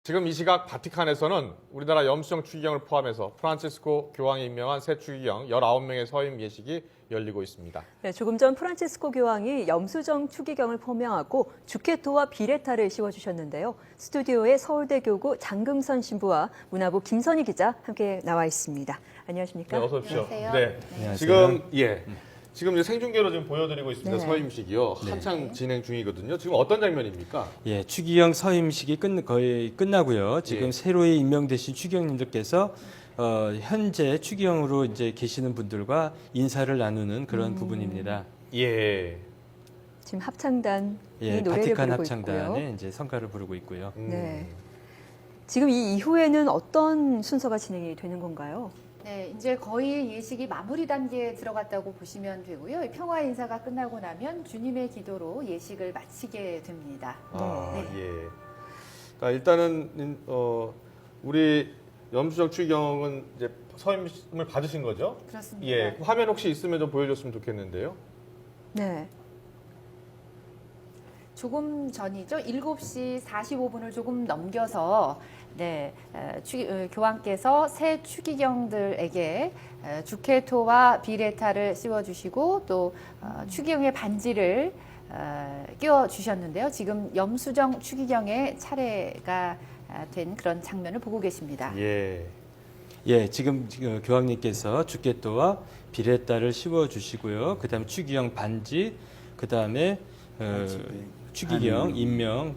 지금 이 시각 바티칸에서는 우리나라 염수정 추기경을 포함해서 프란치스코 교황이 임명한 새 추기경 19명의 서임 예식이 열리고 있습니다. 네, 조금 전 프란치스코 교황이 염수정 추기경을 포명하고 주케토와 비레타를 씌워주셨는데요. 스튜디오에 서울대 교구 장금선 신부와 문화부 김선희 기자 함께 나와 있습니다. 안녕하십니까? 네, 어서 오십시오. 안녕하세요. 네, 안녕하세요. 지금 이제 생중계로 지금 보여드리고 있습니다. 네. 서임식이요. 한창 진행 중이거든요. 지금 어떤 장면입니까? 예, 추기경 서임식이 거의 끝나고요. 지금 예. 새로이 임명되신 추기경님들께서 현재 추기경으로 이제 계시는 분들과 인사를 나누는 그런 부분입니다. 예. 지금 합창단이 예, 노래를 바티칸 부르고 합창단에 있고요. 이제 성가를 부르고 있고요. 네. 지금 이 이후에는 어떤 순서가 진행이 되는 건가요? 네, 이제 거의 예식이 마무리 단계에 들어갔다고 보시면 되고요. 평화 인사가 끝나고 나면 주님의 기도로 예식을 마치게 됩니다. 아, 네. 예. 그러니까 일단은 우리 염수정 추기경은 이제 서임을 받으신 거죠? 그렇습니다. 예. 화면 혹시 있으면 좀 보여줬으면 좋겠는데요. 네. 조금 전이죠. 7시 45분을 조금 넘겨서 교황께서 새 추기경들에게 주케토와 비레타를 씌워주시고 또 추기경의 반지를 끼워주셨는데요. 지금 염수정 추기경의 차례가 된 그런 장면을 보고 계십니다. 예. 예, 지금 교황님께서 주케토와 비레타를 씌워 주시고요. 그다음에 추기경 반지, 그다음에 추기경 임명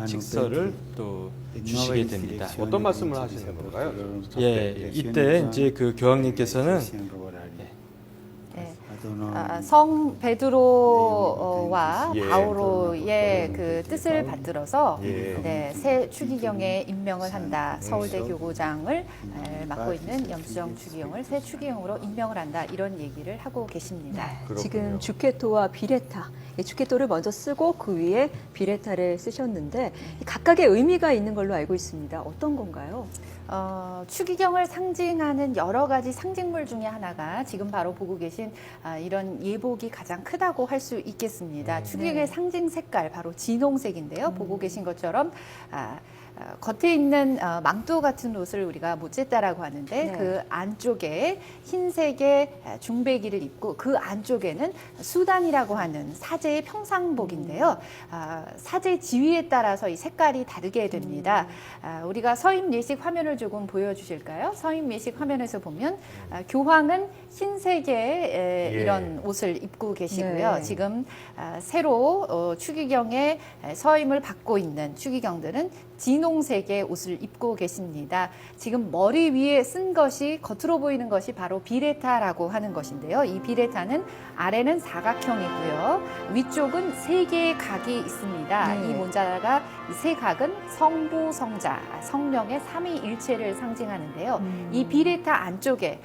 직서를 또 주시게 됩니다. 어떤 말씀을 하시는 건가요? 예, 이때 이제 그 교황님께서는 성 베드로와 예. 바오로의 그 뜻을 받들어서 예. 새 추기경에 임명을 한다. 서울대 교구장을 맡고 있는 염수정 추기경을 새 추기경으로 임명을 한다. 이런 얘기를 하고 계십니다. 그렇군요. 지금 주케토와 비레타, 이 주케토를 먼저 쓰고 그 위에 비레타를 쓰셨는데 각각의 의미가 있는 걸로 알고 있습니다. 어떤 건가요? 추기경을 상징하는 여러 가지 상징물 중에 하나가 지금 바로 보고 계신 이런 예복이 가장 크다고 할 수 있겠습니다. 추기경의 상징 색깔 바로 진홍색인데요. 보고 계신 것처럼 겉에 있는 망토 같은 옷을 우리가 모체따라고 하는데 네. 그 안쪽에 흰색의 중배기를 입고 그 안쪽에는 수단이라고 하는 사제의 평상복인데요. 사제 지위에 따라서 이 색깔이 다르게 됩니다. 우리가 서임 예식 화면을 조금 보여주실까요? 서임 예식 화면에서 보면 교황은 흰색의 이런 옷을 입고 계시고요. 네. 지금 새로 추기경의 서임을 받고 있는 추기경들은 진홍색의 옷을 입고 계십니다. 지금 머리 위에 쓴 것이 겉으로 보이는 것이 바로 비레타라고 하는 것인데요. 이 비레타는 아래는 사각형이고요. 위쪽은 3개의 각이 있습니다. 네. 이 문자가 이 세 각은 성부, 성자, 성령의 삼위일체를 상징하는데요. 이 비레타 안쪽에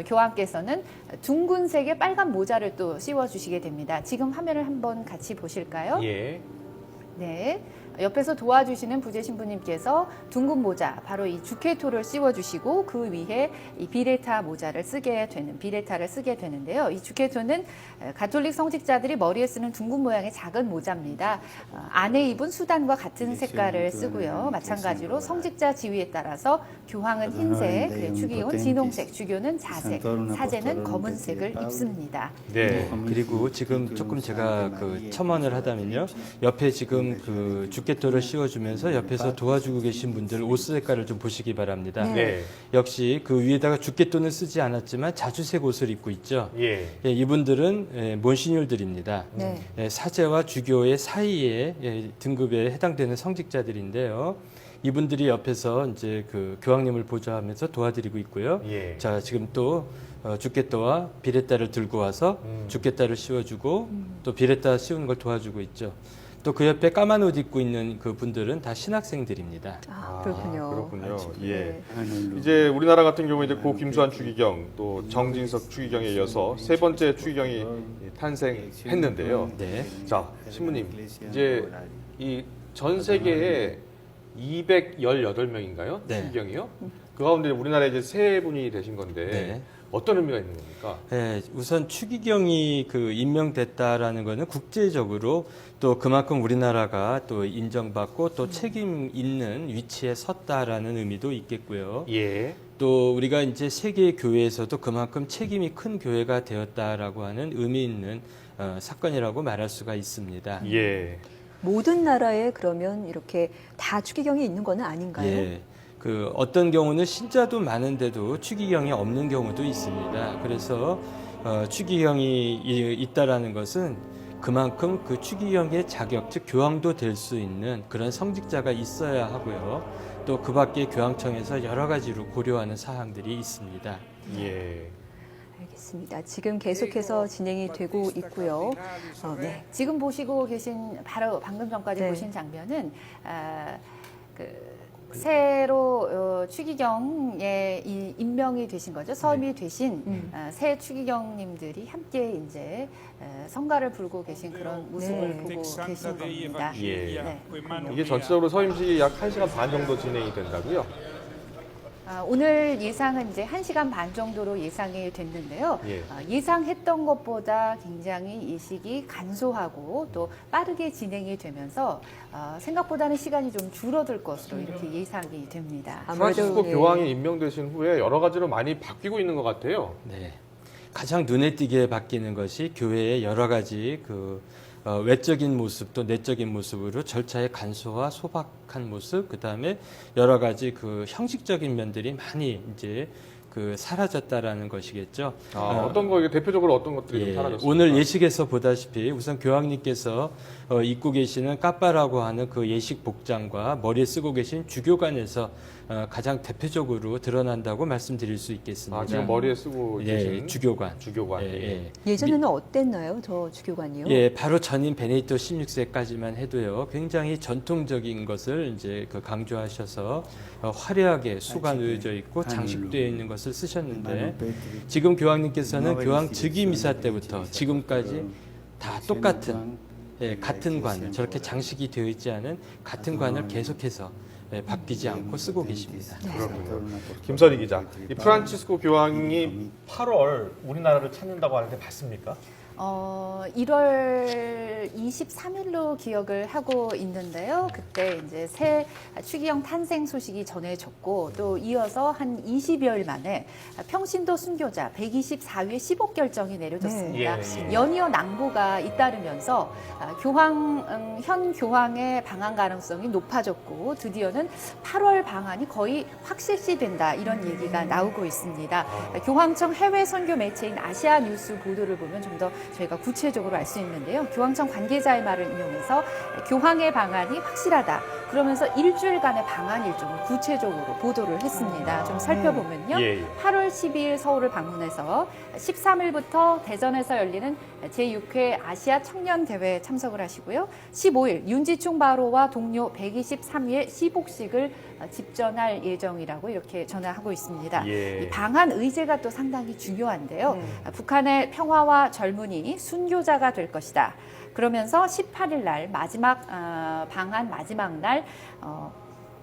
교황께서는 둥근색의 빨간 모자를 또 씌워주시게 됩니다. 지금 화면을 한번 같이 보실까요? 예. 네. 옆에서 도와주시는 부재 신부님께서 둥근 모자, 바로 이 주케토를 씌워주시고 그 위에 이 비레타를 쓰게 되는데요. 이 주케토는 가톨릭 성직자들이 머리에 쓰는 둥근 모양의 작은 모자입니다. 안에 입은 수단과 같은 색깔을 쓰고요. 마찬가지로 성직자 지위에 따라서 교황은 흰색, 그리고 추기경은 진홍색, 주교는 자색, 사제는 검은색을 입습니다. 네. 그리고 지금 조금 제가 첨언을 하다면요. 옆에 지금 주케토를 씌워주면서 옆에서 도와주고 계신 분들 옷 색깔을 좀 보시기 바랍니다. 네. 네. 역시 그 위에다가 주케토는 쓰지 않았지만 자주색 옷을 입고 있죠. 예. 예, 이분들은 몬시뉴얼들입니다. 네. 사제와 주교의 사이에 등급에 해당되는 성직자들인데요. 이분들이 옆에서 이제 그 교황님을 보좌하면서 도와드리고 있고요. 예. 자, 지금 또 주케토와 비레타를 들고 와서 주케타를 씌워주고 또 비레타 씌우는 걸 도와주고 있죠. 또 그 옆에 까만 옷 입고 있는 그 분들은 다 신학생들입니다. 그렇군요. 그렇군요. 예. 네. 이제 우리나라 같은 경우에 이제 고 김수환 추기경 또 정진석 추기경에 이어서 세 번째 추기경이 탄생했는데요. 네. 자, 신부님, 이제 이 전 세계에 218명인가요? 네. 추기경이요? 그 가운데 우리나라에 이제 세 분이 되신 건데 네. 어떤 의미가 있는 겁니까? 네, 우선 추기경이 임명됐다라는 것은 국제적으로 또 그만큼 우리나라가 또 인정받고 또 책임 있는 위치에 섰다라는 의미도 있겠고요. 예. 또 우리가 이제 세계 교회에서도 그만큼 책임이 큰 교회가 되었다라고 하는 의미 있는 사건이라고 말할 수가 있습니다. 예. 모든 나라에 그러면 이렇게 다 추기경이 있는 건 아닌가요? 예. 어떤 경우는 신자도 많은데도 추기경이 없는 경우도 있습니다. 그래서 추기경이 있다라는 것은 그만큼 그 추기경의 자격, 즉 교황도 될 수 있는 그런 성직자가 있어야 하고요. 또 그 밖에 교황청에서 여러 가지로 고려하는 사항들이 있습니다. 예. 알겠습니다. 지금 계속해서 진행이 되고 있고요. 네. 지금 보시고 계신 바로 방금 전까지 네. 보신 장면은 새로 추기경에 임명이 되신 거죠. 서임이 되신 새 추기경님들이 함께 이제 성가를 부르고 계신 그런 모습을 네. 보고 계신 겁니다. 예. 네. 이게 전체적으로 서임식이 약 1시간 반 정도 진행이 된다고요? 오늘 예상은 이제 1시간 반 정도로 예상이 됐는데요. 예. 예상했던 것보다 굉장히 예식이 간소하고 또 빠르게 진행이 되면서 생각보다는 시간이 좀 줄어들 것으로 이렇게 예상이 됩니다. 프란치스코 네. 교황이 임명되신 후에 여러 가지로 많이 바뀌고 있는 것 같아요. 네. 가장 눈에 띄게 바뀌는 것이 교회의 여러 가지 외적인 모습 또 내적인 모습으로 절차의 간소화, 소박한 모습, 그 다음에 여러 가지 형식적인 면들이 많이 이제 사라졌다라는 것이겠죠. 어떤 거, 이게 대표적으로 어떤 것들이 좀 예, 사라졌습니까? 오늘 예식에서 보다시피 우선 교황님께서 입고 계시는 까빠라고 하는 그 예식 복장과 머리에 쓰고 계신 주교관에서 가장 대표적으로 드러난다고 말씀드릴 수 있겠습니다. 지금 머리에 쓰고 예, 계신 주교관. 주교관. 예. 예전에는 어땠나요, 저 주교관이요? 예, 바로 전임 베네딕토 16세까지만 해도요, 굉장히 전통적인 것을 이제 강조하셔서 화려하게 수가 놓여져 있고 장식되어 있는 것을 쓰셨는데, 지금 교황님께서는 교황 즉위 미사 때부터 지금까지 다 똑같은 같은 관을, 저렇게 장식이 되어 있지 않은 같은 관을 계속해서 바뀌지 않고 쓰고 계십니다. 그렇군요. 김선희 기자, 이 프란치스코 교황이 8월 우리나라를 찾는다고 하는데 맞습니까? 1월 23일로 기억을 하고 있는데요. 그때 이제 새 추기경 탄생 소식이 전해졌고 또 이어서 한 20여일 만에 평신도 순교자 124위의 15결정이 내려졌습니다. 네. 연이어 낭보가 잇따르면서 현 교황의 방한 가능성이 높아졌고 드디어는 8월 방한이 거의 확실시된다 이런 얘기가 나오고 있습니다. 교황청 해외 선교 매체인 아시아 뉴스 보도를 보면 좀 더 저희가 구체적으로 알 수 있는데요. 교황청 관계자의 말을 인용해서 교황의 방한이 확실하다. 그러면서 일주일간의 방한 일정을 구체적으로 보도를 했습니다. 좀 살펴보면요. 8월 12일 서울을 방문해서 13일부터 대전에서 열리는 제6회 아시아 청년 대회에 참석을 하시고요. 15일 윤지충 바로와 동료 123위의 시복식을 집전할 예정이라고 이렇게 전화하고 있습니다. 이 방한 의제가 또 상당히 중요한데요. 북한의 평화와 젊은이 순교자가 될 것이다. 그러면서 18일 날 방한 마지막 날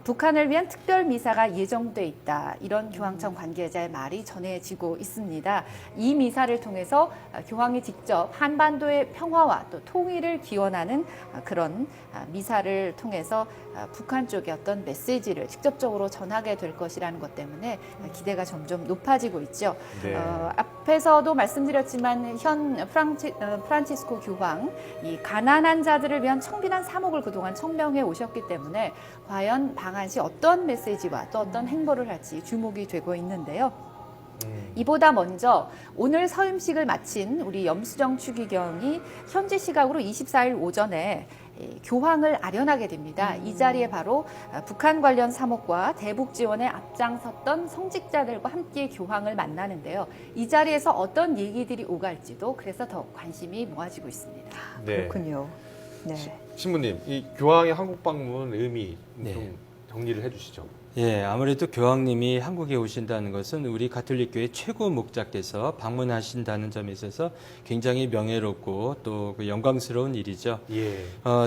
북한을 위한 특별 미사가 예정돼 있다. 이런 교황청 관계자의 말이 전해지고 있습니다. 이 미사를 통해서 교황이 직접 한반도의 평화와 또 통일을 기원하는 그런 미사를 통해서 북한 쪽의 어떤 메시지를 직접적으로 전하게 될 것이라는 것 때문에 기대가 점점 높아지고 있죠. 네. 앞에서도 말씀드렸지만 현 프란치스코 교황, 이 가난한 자들을 위한 청빈한 사목을 그동안 청명해 오셨기 때문에 과연 방한 시 어떤 메시지와 또 어떤 행보를 할지 주목이 되고 있는데요. 이보다 먼저 오늘 서임식을 마친 우리 염수정 추기경이 현지 시각으로 24일 오전에 교황을 아련하게 됩니다. 이 자리에 바로 북한 관련 사목과 대북 지원에 앞장섰던 성직자들과 함께 교황을 만나는데요. 이 자리에서 어떤 얘기들이 오갈지도 그래서 더 관심이 모아지고 있습니다. 그렇군요. 네. 신부님, 이 교황의 한국 방문 의미 네. 좀 정리를 해주시죠. 예, 아무래도 교황님이 한국에 오신다는 것은 우리 가톨릭 교회 최고 목자께서 방문하신다는 점에 있어서 굉장히 명예롭고 또 영광스러운 일이죠.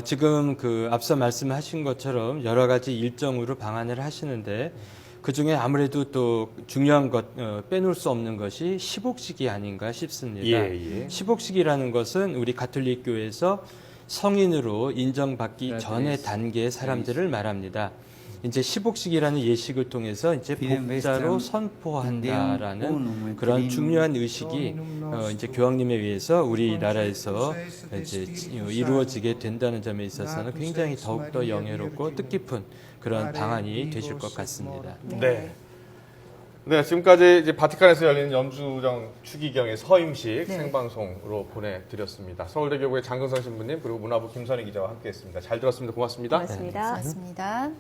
지금 앞서 말씀하신 것처럼 여러 가지 일정으로 방한을 하시는데 그 중에 아무래도 또 중요한 것 빼놓을 수 없는 것이 십옥식이 아닌가 싶습니다. 예. 십옥식이라는 것은 우리 가톨릭 교회에서 성인으로 인정받기 전의 단계의 사람들을 말합니다. 이제 십옥식이라는 예식을 통해서 이제 복자로 선포한다라는 그런 중요한 의식이 이제 교황님에 의해서 우리나라에서 이제 이루어지게 된다는 점에 있어서는 굉장히 더욱더 영예롭고 뜻깊은 그런 방안이 되실 것 같습니다. 네. 네, 지금까지 이제 바티칸에서 열리는 염수정 추기경의 서임식 네. 생방송으로 보내드렸습니다. 서울대교구의 장근선 신부님 그리고 문화부 김선희 기자와 함께했습니다. 잘 들었습니다. 고맙습니다. 고맙습니다. 고맙습니다.